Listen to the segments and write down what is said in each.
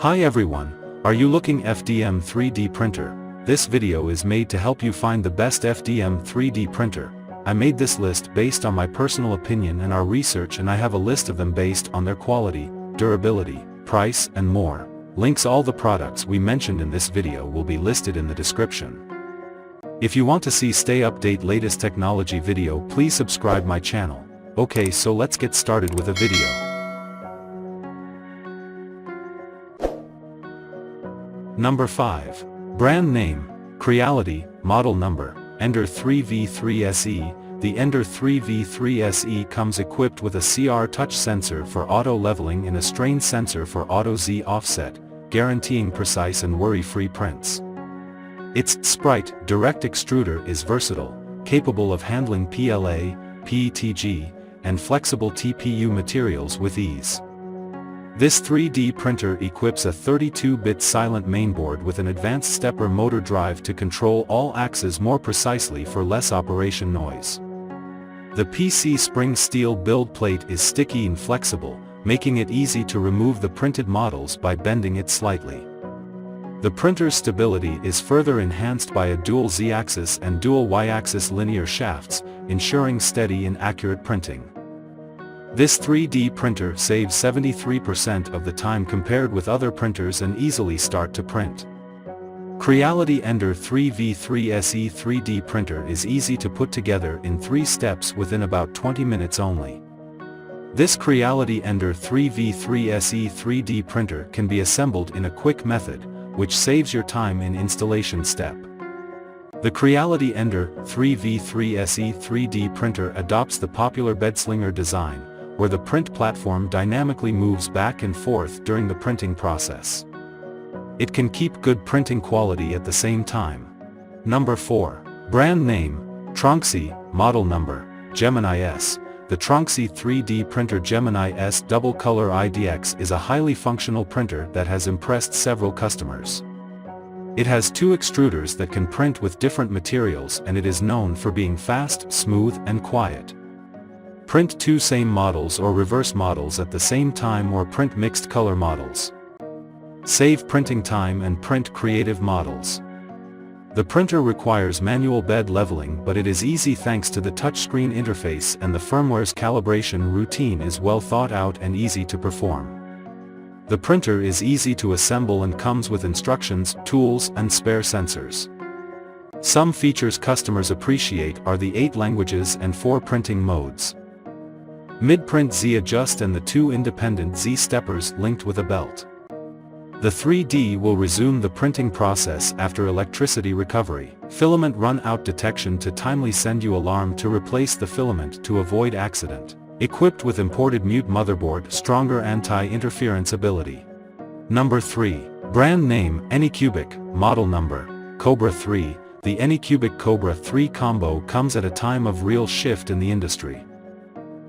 Hi everyone, are you looking FDM 3D printer? This video is made to help you find the best FDM 3D printer. I made this list based on my personal opinion and our research, and I have a list of them based on their quality, durability, price and more. Links all the products we mentioned in this video will be listed in the description. If you want to see stay update latest technology video, please subscribe my channel. Okay, so let's get started with a video. Number 5. Brand name, Creality, model number, Ender 3v3SE. The Ender 3v3SE comes equipped with a CR touch sensor for auto leveling and a strain sensor for auto Z offset, guaranteeing precise and worry-free prints. Its Sprite direct extruder is versatile, capable of handling PLA, PETG, and flexible TPU materials with ease. This 3D printer equips a 32-bit silent mainboard with an advanced stepper motor drive to control all axes more precisely for less operation noise. The PC spring steel build plate is sticky and flexible, making it easy to remove the printed models by bending it slightly. The printer's stability is further enhanced by a dual Z-axis and dual Y-axis linear shafts, ensuring steady and accurate printing. This 3D printer saves 73% of the time compared with other printers and easily start to print. Creality Ender 3v3SE 3D printer is easy to put together in 3 steps within about 20 minutes only. This Creality Ender 3v3SE 3D printer can be assembled in a quick method, which saves your time in installation step. The Creality Ender 3v3SE 3D printer adopts the popular bedslinger design, where the print platform dynamically moves back and forth during the printing process. It can keep good printing quality at the same time. Number 4. Brand name, Tronxy, model number, GEMINI S. The Tronxy 3D printer GEMINI S Double Color IDX is a highly functional printer that has impressed several customers. It has 2 extruders that can print with different materials, and it is known for being fast, smooth, and quiet. Print 2 same models or reverse models at the same time, or print mixed color models. Save printing time and print creative models. The printer requires manual bed leveling, but it is easy thanks to the touchscreen interface, and the firmware's calibration routine is well thought out and easy to perform. The printer is easy to assemble and comes with instructions, tools, and spare sensors. Some features customers appreciate are the 8 languages and 4 printing modes. Mid-print Z adjust and the 2 independent Z steppers linked with a belt. The 3D will resume the printing process after electricity recovery. Filament run-out detection to timely send you alarm to replace the filament to avoid accident. Equipped with imported mute motherboard, stronger anti-interference ability. Number 3. Brand name, ANYCUBIC, model number, Cobra 3. The ANYCUBIC Cobra 3 combo comes at a time of real shift in the industry.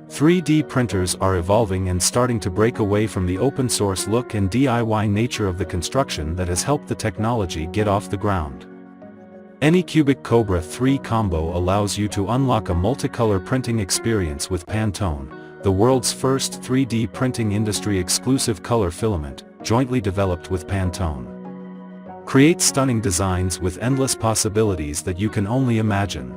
3D printers are evolving and starting to break away from the open-source look and DIY nature of the construction that has helped the technology get off the ground. ANYCUBIC Cobra 3 combo allows you to unlock a multicolor printing experience with Pantone, the world's first 3D printing industry-exclusive color filament, jointly developed with Pantone. Create stunning designs with endless possibilities that you can only imagine.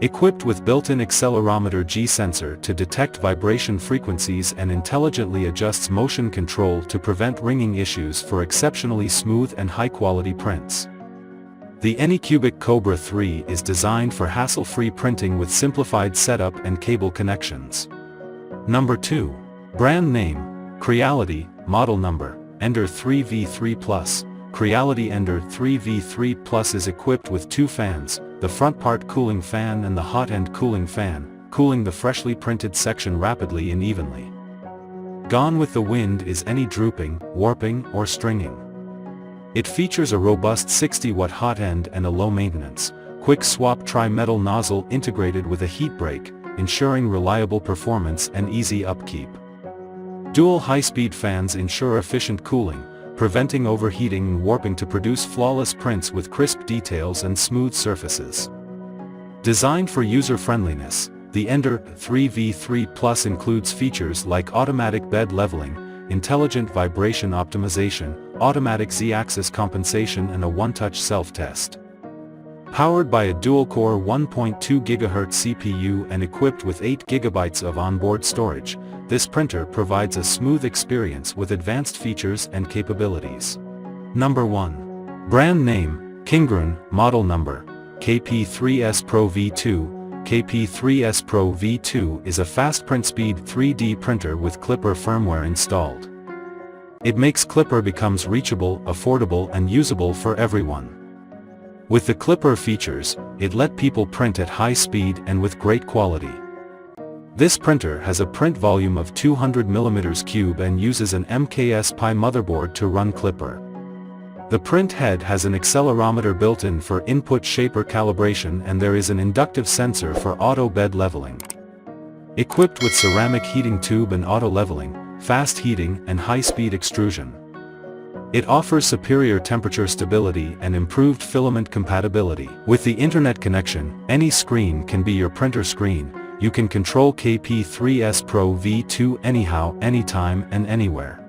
Equipped with built-in accelerometer G sensor to detect vibration frequencies and intelligently adjusts motion control to prevent ringing issues for exceptionally smooth and high-quality prints. The ANYCUBIC Cobra 3 is designed for hassle-free printing with simplified setup and cable connections. Number 2. Brand name, Creality, model number, Ender 3v3 Plus. Creality Ender 3v3 Plus is equipped with 2 fans, the front part cooling fan and the hot end cooling fan, cooling the freshly printed section rapidly and evenly. Gone with the wind is any drooping, warping, or stringing. It features a robust 60-watt hot end and a low-maintenance, quick-swap tri-metal nozzle integrated with a heat break, ensuring reliable performance and easy upkeep. Dual high-speed fans ensure efficient cooling, preventing overheating and warping to produce flawless prints with crisp details and smooth surfaces. Designed for user-friendliness, the Ender 3v3 Plus includes features like automatic bed leveling, intelligent vibration optimization, automatic Z-axis compensation and a one-touch self-test. Powered by a dual-core 1.2 GHz CPU and equipped with 8 GB of onboard storage, this printer provides a smooth experience with advanced features and capabilities. Number 1. Brand name, KINGROON, model number, KP3S Pro V2. KP3S Pro V2 is a fast print speed 3D printer with Clipper firmware installed. It makes Clipper becomes reachable, affordable and usable for everyone. With the Clipper features, it let people print at high speed and with great quality. This printer has a print volume of 200 mm3 and uses an MKS Pi motherboard to run Clipper. The print head has an accelerometer built-in for input shaper calibration and there is an inductive sensor for auto bed leveling. Equipped with ceramic heating tube and auto leveling, fast heating and high-speed extrusion. It offers superior temperature stability and improved filament compatibility. With the internet connection, any screen can be your printer screen. You can control KP3S Pro V2 anyhow, anytime and anywhere.